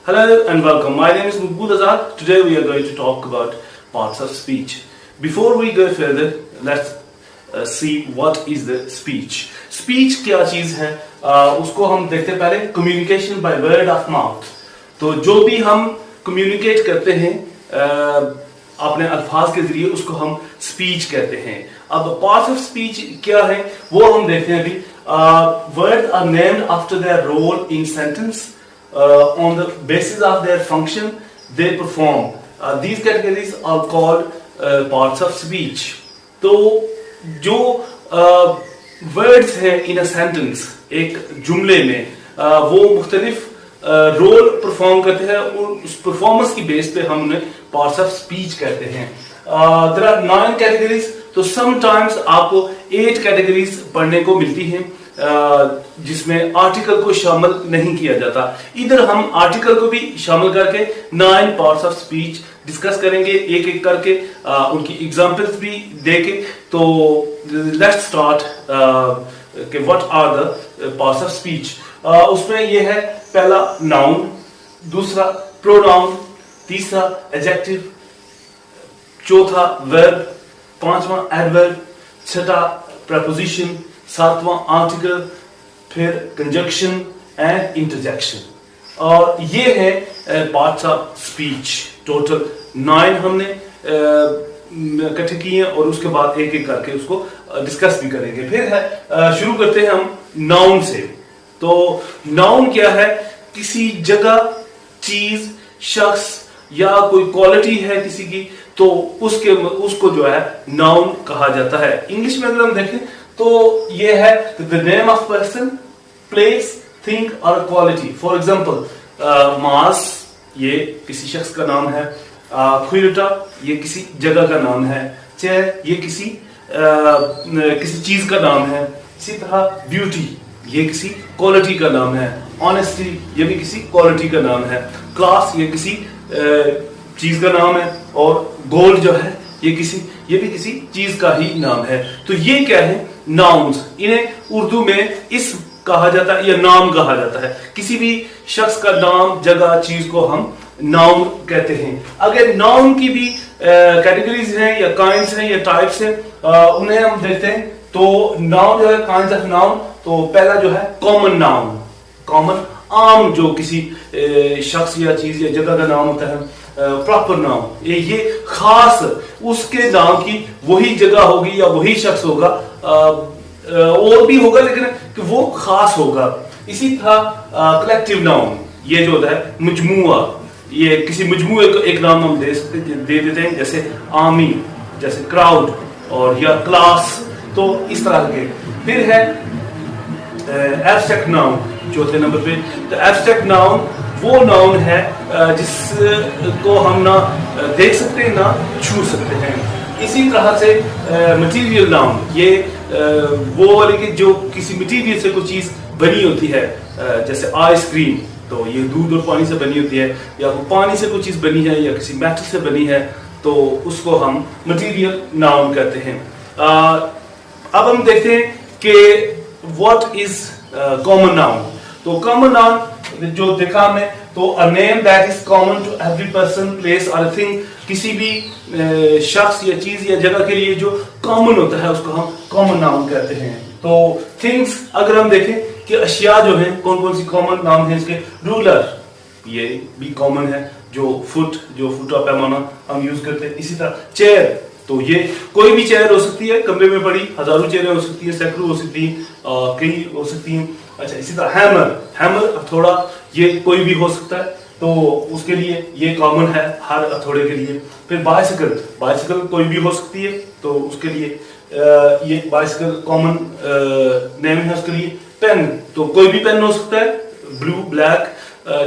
Hello and welcome. My name is Maqbool Azad. Today we are going to talk about parts of speech. Before we go further, let's see what is the speech. Speech क्या चीज़ है? उसको हम देखते हैं पहले communication by word of mouth. तो जो भी हम communicate करते हैं अपने अल्फाज के जरिए उसको हम speech कहते हैं. अब parts of speech क्या है वो हम देखते हैं अभी. Words are named after their role in sentence. On the basis of their function they perform. These categories are called parts of speech. तो जो words है in a sentence एक जुमले में वो मुख्तलिफ रोल परफॉर्म करते हैं और उस परफॉर्मेंस की बेस पे हम उन्हें parts of speech कहते हैं. There are 9 categories. तो sometimes आपको 8 categories पढ़ने को मिलती हैं जिसमें आर्टिकल को शामिल नहीं किया जाता. इधर हम आर्टिकल को भी शामिल करके 9 पार्ट्स ऑफ स्पीच डिस्कस करेंगे एक एक करके उनकी एग्जांपल्स भी देके. तो लेट्स स्टार्ट कि what are the parts of speech. उसमें ये है पहला नाउन, दूसरा प्रोनाउन, तीसरा एडजेक्टिव, चौथा वर्ब, पांचवा एडवर्ब, छठा प्रपोजिशन, सातवां आर्टिकल, फिर कंजक्शन एंड इंटरजेक्शन. और ये है पार्ट्स ऑफ स्पीच. टोटल 9 हमने इकट्ठे किए हैं और उसके बाद एक एक करके उसको डिस्कस भी करेंगे. फिर है शुरू करते हैं हम नाउन से. तो नाउन क्या है? किसी जगह, चीज, शख्स या कोई क्वालिटी है किसी की तो उसको जो है नाउन कहा जाता है. इंग्लिश में अगर हम देखें तो ये है the name of person, place, thing or quality. For example, मास ये किसी शख्स का नाम है, क्विल्टा ये किसी जगह का नाम है, चेयर ये किसी चीज का नाम है. इसी तरह ब्यूटी ये किसी क्वालिटी का नाम है, ऑनेस्टी ये भी किसी क्वालिटी का नाम है, क्लास ये किसी चीज का नाम है और गोल्ड जो है ये भी किसी चीज का ही नाम है. तो ये क्या है? नाउन्स. इन्हें उर्दू में इस्म कहा जाता है या नाम कहा जाता है. किसी भी शख्स का नाम, जगह, चीज को हम नाउन कहते हैं. अगर नाउन की भी कैटेगरीज हैं या काइंड्स हैं या टाइप्स हैं उन्हें हम देखते हैं. तो नाउन जो है काइंड्स ऑफ नाउन. तो पहला जो है कॉमन नाउन. कॉमन आम जो किसी शख्स या चीज या जगह का नाम होता है. प्रॉपर नाउन ये खास उसके नाम की वही जगह होगी या वही शख्स होगा और भी होगा लेकिन कि वो खास होगा. इसी तरह कलेक्टिव नाउन ये जो होता है मजमुआ. ये किसी मजमुए को एक नाम हम दे देते हैं जैसे आर्मी, जैसे क्राउड और या क्लास. तो इस तरह के. फिर है एब्स्ट्रैक्ट नाउन चौथे नंबर पे. तो एब्स्ट्रैक्ट नाउन वो नाउन है जिसको हम ना देख सकते हैं ना छू सकते हैं. इसी तरह से मटेरियल नाउन ये वो वाली कि जो किसी मटेरियल से कोई चीज बनी होती है जैसे आइसक्रीम तो ये दूध और पानी से बनी होती है या पानी से कोई चीज बनी है या किसी मेटल से बनी है तो उसको हम मटेरियल नाउन कहते हैं. अब हम देखते हैं कि व्हाट इज कॉमन नाउन. तो कॉमन नाउन जो देखा हमने तो a name that is common to every person, place or a thing. किसी भी शख्स या चीज या जगह के लिए जो कॉमन होता है उसको हम कॉमन नाउन कहते हैं. तो थिंग्स अगर हम देखें कि अशिया जो है कौन कौन सी कॉमन नाम है इसके. रूलर ये भी कॉमन है जो फुट का पैमाना हम यूज करते हैं. इसी तरह चेयर तो ये कोई भी चेयर हो सकती है, कमरे में पड़ी हजारों चेयरें हो सकती है, सैकड़ों हो सकती है, कई हो सकती हैं. अच्छा इसी तरह हैमर थोड़ा ये कोई भी हो सकता है तो उसके लिए ये कॉमन है हर हथौड़े के लिए. फिर बाइसिकल कोई भी हो सकती है तो उसके लिए ये बाइसिकल कॉमन नेम है उसके लिए. पेन तो कोई भी पेन हो सकता है, ब्लू, ब्लैक,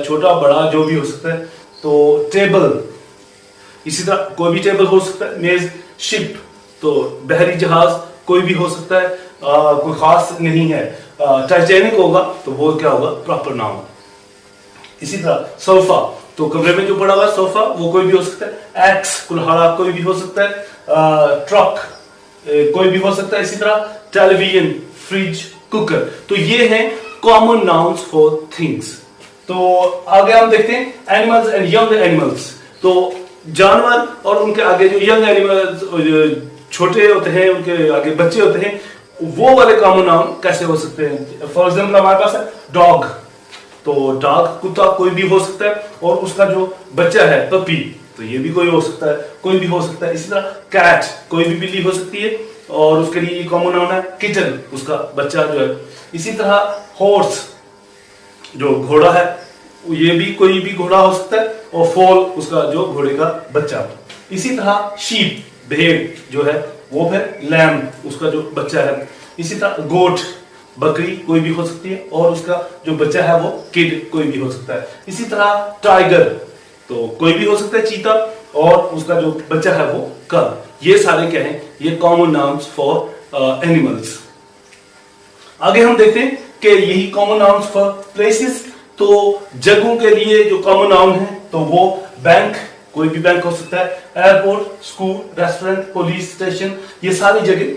छोटा बड़ा जो भी हो सकता है. तो टेबल इसी तरह कोई भी टेबल हो सकता है. मेज, शिप तो बहरी जहाज कोई भी हो सकता है, कोई खास नहीं है. टाइटैनिक होगा तो वो क्या होगा? Proper noun. इसी तरह सोफा तो कमरे में जो पड़ा हुआ सोफा वो कोई भी हो सकता है. एक्स कुल्हाड़ा कोई भी हो सकता है. ट्रक कोई भी हो सकता है. इसी तरह टेलीविजन, फ्रिज, कुकर. तो ये हैं कॉमन नाउन्स फॉर थिंग्स. تو آگے ہم دیکھتے ہیں اینیملز اینڈ ینگ اینیملز. تو جانور اور ان کے آگے جو ینگ اینیملز چھوٹے ہوتے ہیں, ان کے آگے بچے ہوتے ہیں, وہ والے کامن نام کیسے ہو سکتے ہیں؟ فار ایگزامپل ہمارے پاس ہے ڈاگ. تو ڈاگ کتا کوئی بھی ہو سکتا ہے, اور اس کا جو بچہ ہے پپی, تو یہ بھی کوئی ہو سکتا ہے, کوئی بھی ہو سکتا ہے. اسی طرح کیٹ کوئی بھی بلی ہو سکتی ہے, اور اس کے لیے یہ کامن نام ہے کٹن, اس کا بچہ جو ہے. اسی طرح ہارس جو گھوڑا ہے, یہ بھی کوئی بھی گھوڑا ہو سکتا ہے, اور فول اس کا جو گھوڑے کا بچہ. اسی طرح شیپ بھیڑ جو ہے وہ پھر لیم اس کا جو بچہ ہے. اسی طرح گوٹ بکری کوئی بھی ہو سکتی ہے, اور اس کا جو بچہ ہے وہ کڈ کوئی بھی ہو سکتا ہے. اسی طرح ٹائگر تو کوئی بھی ہو سکتا ہے چیتا, اور اس کا جو بچہ ہے وہ کب. یہ سارے کیا ہیں؟ یہ کامن نامز فار اینیملز. آگے ہم دیکھتے ہیں کہ یہی کامن نامز فار پلیسز. تو جگہوں کے لیے جو کامن نام ہے تو وہ بینک کوئی بھی بینک ہو سکتا ہے, airport, school, restaurant, police station, یہ ساری جگہ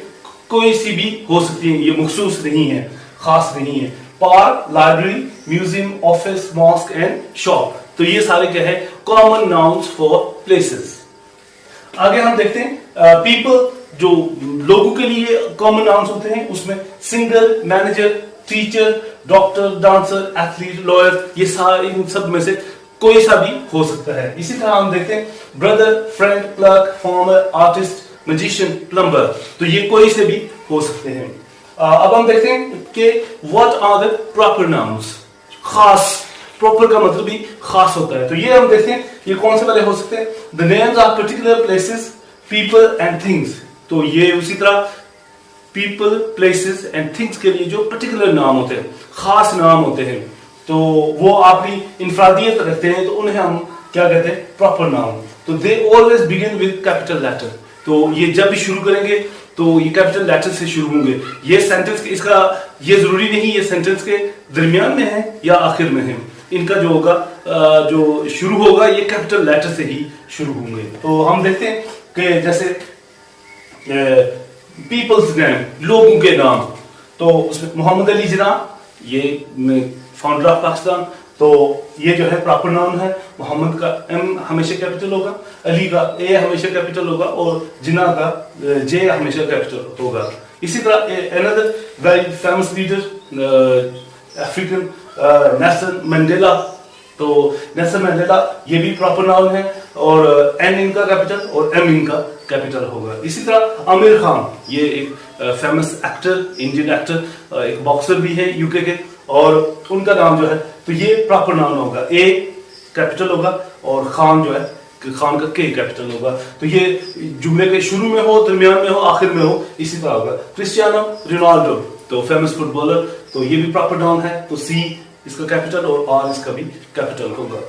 کوئی سی بھی ہو سکتی ہیں, یہ مخصوص نہیں ہے, خاص نہیں ہے. Park, library, museum, office, mosque and shop. تو یہ سارے کیا ہے؟ Common nouns for places. آگے ہم دیکھتے ہیں پیپل جو لوگوں کے لیے کامن ناؤنز ہوتے ہیں, اس میں singer, manager, teacher, doctor, dancer, athlete, lawyer, یہ سارے ان سب میں سے کوئی سا بھی ہو سکتا ہے. اسی طرح ہم دیکھتے ہیں brother, friend, clerk, farmer, artist, magician, plumber. تو یہ کوئی سے بھی ہو سکتے ہیں. اب ہم دیکھتے ہیں کہ what are the proper nouns. خاص, proper کا مطلب بھی خاص ہوتا ہے. تو یہ ہم دیکھتے ہیں یہ کون سے والے ہو سکتے ہیں؟ the names of particular places, people and things. تو یہ اسی طرح people, places and things کے لیے جو particular نام ہوتے ہیں, خاص نام ہوتے ہیں, تو وہ اپنی انفرادیت رکھتے ہیں, تو انہیں ہم کیا کہتے ہیں؟ proper noun. تو they always begin with capital letter. تو یہ جب بھی شروع کریں گے تو یہ کیپٹل لیٹر سے شروع ہوں گے. یہ سینٹنس اس کا یہ ضروری نہیں یہ سینٹنس کے درمیان میں ہے یا آخر میں ہے, ان کا جو ہوگا جو شروع ہوگا یہ کیپٹل لیٹر سے ہی شروع ہوں گے. تو ہم دیکھتے ہیں کہ جیسے پیپلز نیم, لوگوں کے نام, تو اس میں محمد علی جناح یہ فاؤنڈر آف پاکستان, تو یہ جو ہے پراپر نام ہے. محمد کا ایم ہمیشہ کیپٹل ہوگا, علی کا اے ہمیشہ کیپٹل ہوگا, اور جناح کا جے ہمیشہ کیپٹل ہوگا. اسی طرح another very famous leader African Nelson Mandela, تو نیلسن منڈیلا یہ بھی پراپر نام ہے, اور این ان کا کیپٹل اور ایم ان کا کیپٹل ہوگا. اسی طرح عامر خان یہ ایک فیمس ایکٹر, انڈین ایکٹر, ایک باکسر بھی ہے یو کے کے, اور ان کا نام جو ہے تو یہ پراپر نام ہوگا, اے کیپٹل ہوگا, اور خان جو ہے خان کا کے کیپٹل ہوگا. تو یہ جملے کے شروع میں ہو, درمیان میں ہو, آخر میں ہو, اسی طرح ہوگا. کرسٹیانو رونالڈو تو فیمس فٹ بالر, تو یہ بھی پراپر نام ہے, تو سی اس کا کیپٹل اور آر اس کا بھی کیپٹل ہوگا.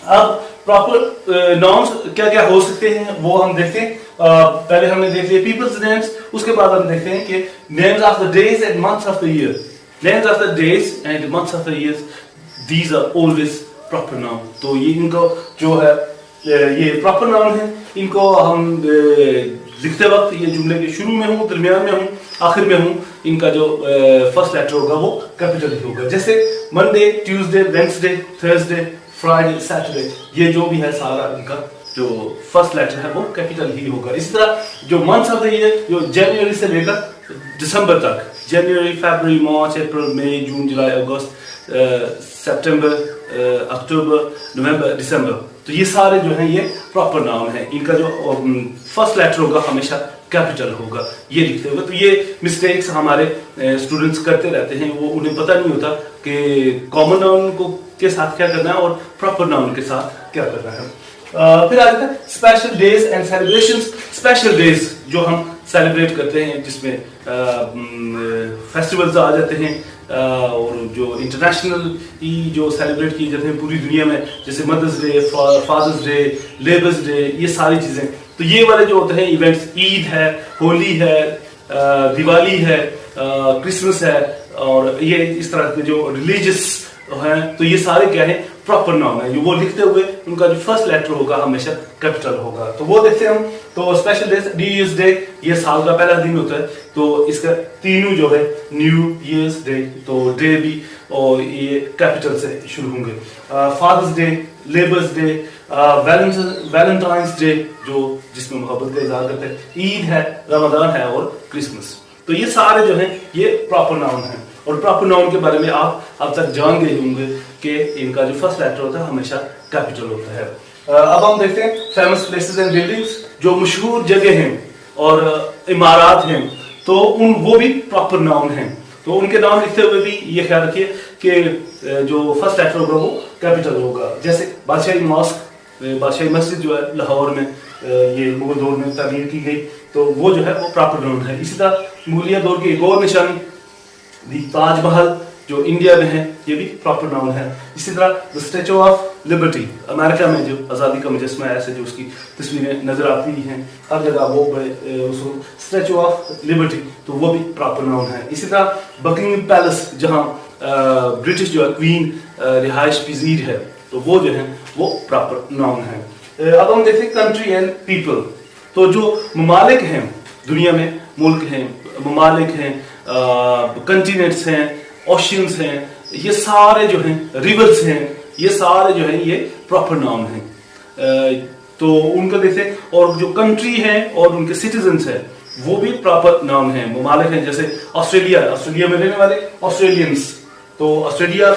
اب پراپر نامز کیا کیا ہو سکتے ہیں وہ ہم دیکھتے ہیں. پہلے ہم نے دیکھ لیا پیپلز نیمز, اس کے بعد ہم دیکھتے ہیں کہ names of the days and months of the year. Names of the days and months of the year, these are always proper نام. تو یہ ان کو جو ہے یہ پراپر نام ہے, ان کو ہم لکھتے وقت یہ جملے کے شروع میں ہوں, درمیان میں ہوں, آخر میں ہوں, ان کا جو فرسٹ لیٹر ہوگا وہ کیپٹل ہی ہوگا. جیسے Monday, Tuesday, Wednesday, Thursday, Friday, Saturday, یہ جو بھی ہے سارا ان کا جو فرسٹ لیٹر ہے وہ کیپٹل ہی ہوگا. اسی طرح جو منتھس آف دا ایئر جو جنوری سے لے کر دسمبر تک, جنوری, فیبرری, مارچ, اپریل, مئی, جون, جولائی, اگست, سپٹمبر, اکتوبر, نومبر, دسمبر, تو یہ سارے جو ہیں یہ پراپر نام ہیں. ان کا جو فرسٹ لیٹر ہوگا ہمیشہ کیپٹل ہوگا, یہ لکھتے ہوئے. تو یہ مسٹیکس ہمارے اسٹوڈنٹس کرتے رہتے ہیں, وہ انہیں پتہ نہیں ہوتا کہ کامن ناؤن کو کے ساتھ کیا کرنا ہے اور پراپر ناؤن کے ساتھ کیا کرنا ہے. پھر آ جاتا ہے special days and celebrations. Special days جو ہم سیلیبریٹ کرتے ہیں, جس میں فیسٹیولز آ جاتے ہیں, اور جو انٹرنیشنل جو سیلیبریٹ کیے جاتے ہیں پوری دنیا میں, جیسے مدرس ڈے, فادرس ڈے, لیبرس ڈے, یہ ساری چیزیں. تو یہ والے جو ہوتے ہیں ایونٹس, عید ہے, ہولی ہے, دیوالی ہے, کرسمس ہے, اور یہ اس طرح کے جو ریلیجس ہیں, تو یہ سارے کیا ہیں प्रॉपर नाउन है, वो लिखते हुए उनका जो फर्स्ट लेटर होगा हमेशा कैपिटल होगा। तो वो देखते हैं हम। तो special day, new Year's day, ये साल का पहला दिन होता है, तो इसका तीनों जो है न्यू ईयर्स डे, तो डे भी और ये कैपिटल से शुरू होंगे। Father's Day, Labour's Day, Valentine's Day जो जिसमें मोहब्बत का इजहार करते हैं, ईद है, रमजान है और क्रिसमस। तो ये सारे जो हैं ये प्रॉपर नाउन हैं। और प्रॉपर नाउन के बारे में आप अब तक जान गए होंगे कि इनका जो फर्स्ट लेटर होता है हमेशा कैपिटल होता है। अब हम देखते हैं फेमस प्लेसेस एंड बिल्डिंग्स, जो मशहूर जगह हैं और इमारत हैं, तो वो भी प्रॉपर नाउन हैं। तो उनके नाम लिखते हुए भी ये ख्याल रखिए कि जो फर्स्ट लेटर होगा वो कैपिटल होगा। जैसे बादशाही मॉस्क, बादशाही मस्जिद जो है लाहौर में, ये मुगल दौर में तामीर की गई, तो वो जो है वो प्रॉपर नाउन है। इसी तरह मुगलिया दौर की एक और निशानी दी ताजमहल जो इंडिया में है, ये भी प्रॉपर नाउन है। इसी तरह the statue of liberty, America में जो आज़ादी का मुजस्मा है, ऐसे जो उसकी तस्वीरें नजर आती हैं हर जगह, वो उसको स्टैचू ऑफ लिबर्टी, तो वो भी प्रॉपर नाउन है। इसी तरह बकिंगम पैलेस, जहाँ ब्रिटिश जो है क्वीन रिहाइश पजीर है, तो वो जो है वो प्रॉपर नाउन है। अब हम देखते हैं कंट्री एंड पीपल, तो जो ममालिक हैं दुनिया में, मुल्क हैं, ममालिक हैं, कंटिनेंट्स हैं, ओशियंस हैं, ये सारे जो हैं, रिवर्स हैं, ये सारे जो हैं ये प्रॉपर नाउन हैं। तो उनका देखते, और जो कंट्री है और उनके सिटीजन्स हैं वो भी प्रॉपर नाउन हैं, ममालिक हैं। जैसे ऑस्ट्रेलिया, ऑस्ट्रेलिया में रहने वाले ऑस्ट्रेलियंस, तो ऑस्ट्रेलिया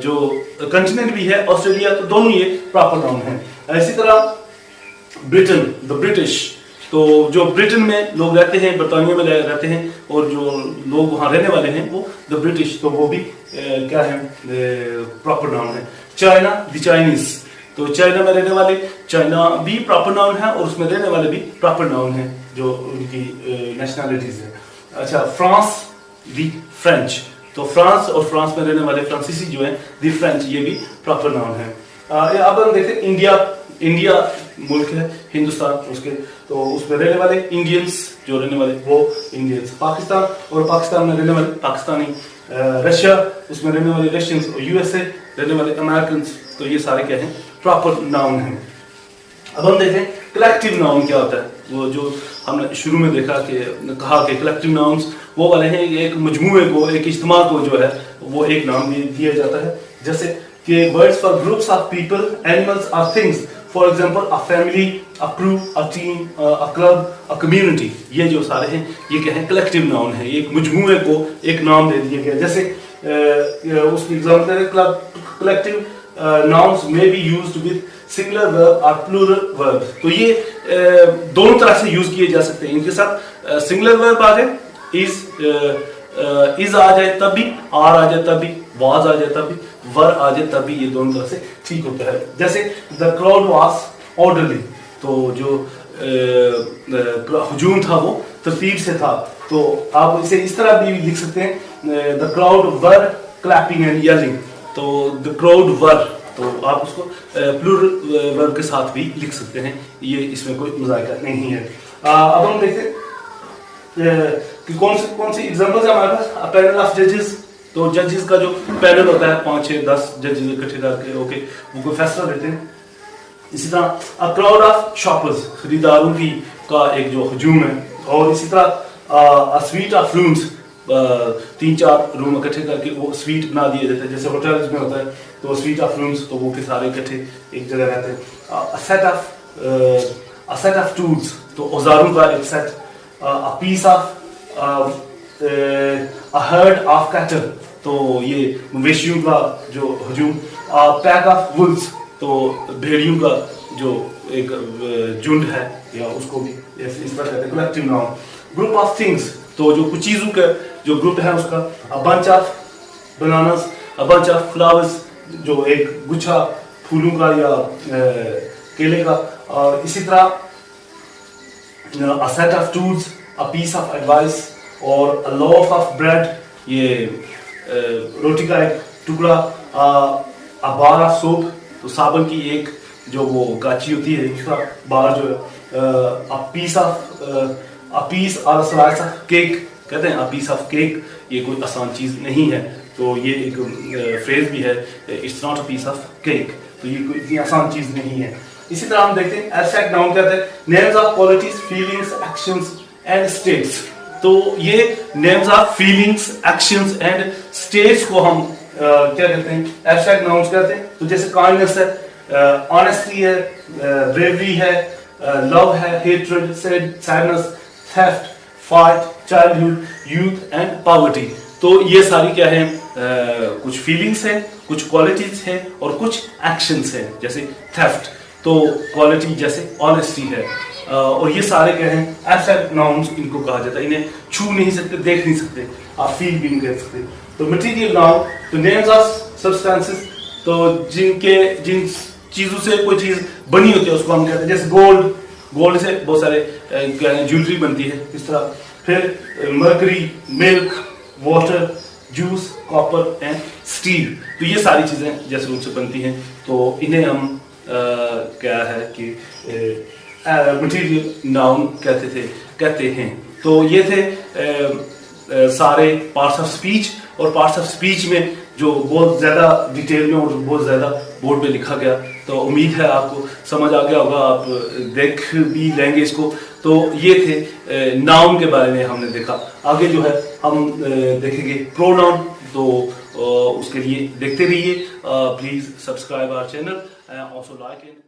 जो कंटिनेंट भी है ऑस्ट्रेलिया, तो दोनों ये प्रॉपर नाउन हैं। इसी तरह ब्रिटेन, द ब्रिटिश, तो जो ब्रिटेन में लोग रहते हैं, बरतानिया में रहते हैं, और जो लोग वहाँ रहने वाले हैं वो द ब्रिटिश, तो वो भी क्या है प्रॉपर नाउन है। चाइना, द चाइनीज, तो चाइना में रहने वाले, चाइना भी प्रॉपर नाउन है और उसमें रहने वाले भी प्रॉपर नाउन है जो उनकी नेशनैलिटीज है। अच्छा, फ्रांस, द फ्रेंच, तो फ्रांस और फ्रांस में रहने वाले फ्रांसीसी जो है द फ्रेंच, ये भी प्रॉपर नाउन है। अब हम देखते हैं इंडिया, इंडिया मुल्क है हिंदुस्तान उसके, तो उसमें रहने वाले इंडियंस, जो रहने वाले वो इंडियंस। पाकिस्तान, और पाकिस्तान में रहने वाले पाकिस्तानी। रशिया, उसमें रहने वाले रशियंस, और यूएसए रहने वाले अमेरिकन्स, तो ये सारे क्या हैं प्रॉपर नाउन हैं। अब हम देखें कलेक्टिव नाउन क्या होता है। वो जो हमने शुरू में देखा कि कहा कि कलेक्टिव नाउन्स वो वाले हैं, एक मजमूए को, एक इज्तिमा को जो है वो एक नाम दिया जाता है। जैसे कि words for groups of people, animals और things, for example a family, a crew, a team, a club, a community, ये जो सारे हैं ये क्या है कलेक्टिव नाउन है। एक मजमूए को एक नाम दे दिया गया। जैसे उसकी एग्जाम्पल है, collective nouns may be used with singular verb or plural verb, तो ये दोनों तरह से यूज किए जा सकते हैं। इनके साथ सिंगुलर वर्ब आ जाए, इज आ जाए तब भी, आर आ जाए तब भी, वाज आ जाए तब भी, वर आ जाए तब भी, ये दोनों तरह से ठीक होता है। जैसे द क्राउड वाज ऑर्डरली, तो जो हुजूम था वो तरतीब से था, तो आप इसे इस तरह भी लिख सकते हैं, the crowd were clapping and yelling, तो द क्राउड वर, तो आप उसको प्लूरल वर्ब के साथ भी लिख सकते हैं, ये इसमें कोई मजाक नहीं है। अब हम देखते हैं कि कौन सी एग्जांपल्स है हमारे पास। अ पैनल ऑफ जजेस, तो जजेस का जो पैनल होता है 5, 6, 10 जजेस इकट्ठे करके ओके वो कोई फैसला देते हैं। इसी तरह अ क्राउड ऑफ शॉपर्स, खरीदारों की का एक जो हजूम है। और इसी तरह a sweet of rooms, 3-4 room इकट्ठे करके वो स्वीट बना दिए जाते हैं। जैसे होटल्स में होता है तो स्वीट ऑफ रूम्स, तो वो फिर सारे इकट्ठे एक जगह रहते हैं। अ सेट ऑफ टूल्स, तो औजारों का एक सेट। A piece of, a herd of cattle, तो ये मवेशियों का जो हजूम। पैक ऑफ वुल्स, तो भेड़ियों का जो एक झुंड है, या उसको भी इस तरह कहते हैं collective noun. Group of things, तो जो कुछ चीजों का जो ग्रुप है उसका। A bunch of bananas, a bunch of flowers, जो एक गुच्छा फूलों का या केले का। और इसी तरह a set of tools, a piece of advice, और अ लॉफ ऑफ ब्रेड, ये रोटी का एक टुकड़ा। अ बार ऑफ सोप, तो साबुन की एक जो वो गाची होती है उसका बार जो है। अ पीस और स्लाइस ऑफ केक, कहते हैं अ पीस ऑफ केक, ये कोई आसान चीज नहीं है, تو یہ ایک فریز بھی ہے it's not a piece of cake. تو یہ کوئی اتنی آسان چیز نہیں ہے. اسی طرح ہم دیکھتے ہیں ایبسٹریکٹ ناؤن کہتے ہیں names of qualities feelings actions and states. تو یہ names of feelings actions and states کو ہم کیا کہتے ہیں ایبسٹریکٹ ناؤنس کہتے ہیں. تو جیسے کائنڈنس ہے, آنیسٹی ہے, بریوری ہے, لو ہے, hatred, sadness, theft, fight, childhood, youth and poverty. تو یہ ساری کیا ہے کچھ فیلنگس ہیں, کچھ کوالٹیز ہیں اور کچھ ایکشنز ہیں. جیسے تھیفٹ تو کوالٹی جیسے آنیسٹی ہے, اور یہ سارے کیا ہیں ایبسٹریکٹ ناؤنس ان کو کہا جاتا ہے. انہیں چھو نہیں سکتے, دیکھ نہیں سکتے, آپ فیل بھی نہیں کر سکتے. تو مٹیریل ناؤن تو نیمز آف سبسٹانسز, تو جن چیزوں سے کوئی چیز بنی ہوتی ہے اس کو ہم کہتے ہیں. جیسے گولڈ سے بہت سارے جیولری بنتی ہے اس طرح. پھر mercury, milk, water, juice, copper and steel. تو یہ ساری چیزیں جیسے ان سے بنتی ہیں تو انہیں ہم کیا ہے کہ مٹیریل ناؤن کہتے ہیں. تو یہ تھے سارے پارٹس آف اسپیچ. اور پارٹس آف اسپیچ میں جو بہت زیادہ ڈیٹیل میں اور بہت زیادہ بورڈ پہ لکھا گیا. تو امید ہے آپ کو سمجھ آ گیا ہوگا, آپ دیکھ بھی لیں گے اس کو. تو یہ تھے ناؤن کے بارے میں ہم نے دیکھا. آگے جو ہے ہم دیکھیں گے پروناؤن. تو اس کے لیے دیکھتے رہیے. Please subscribe our channel, also like it.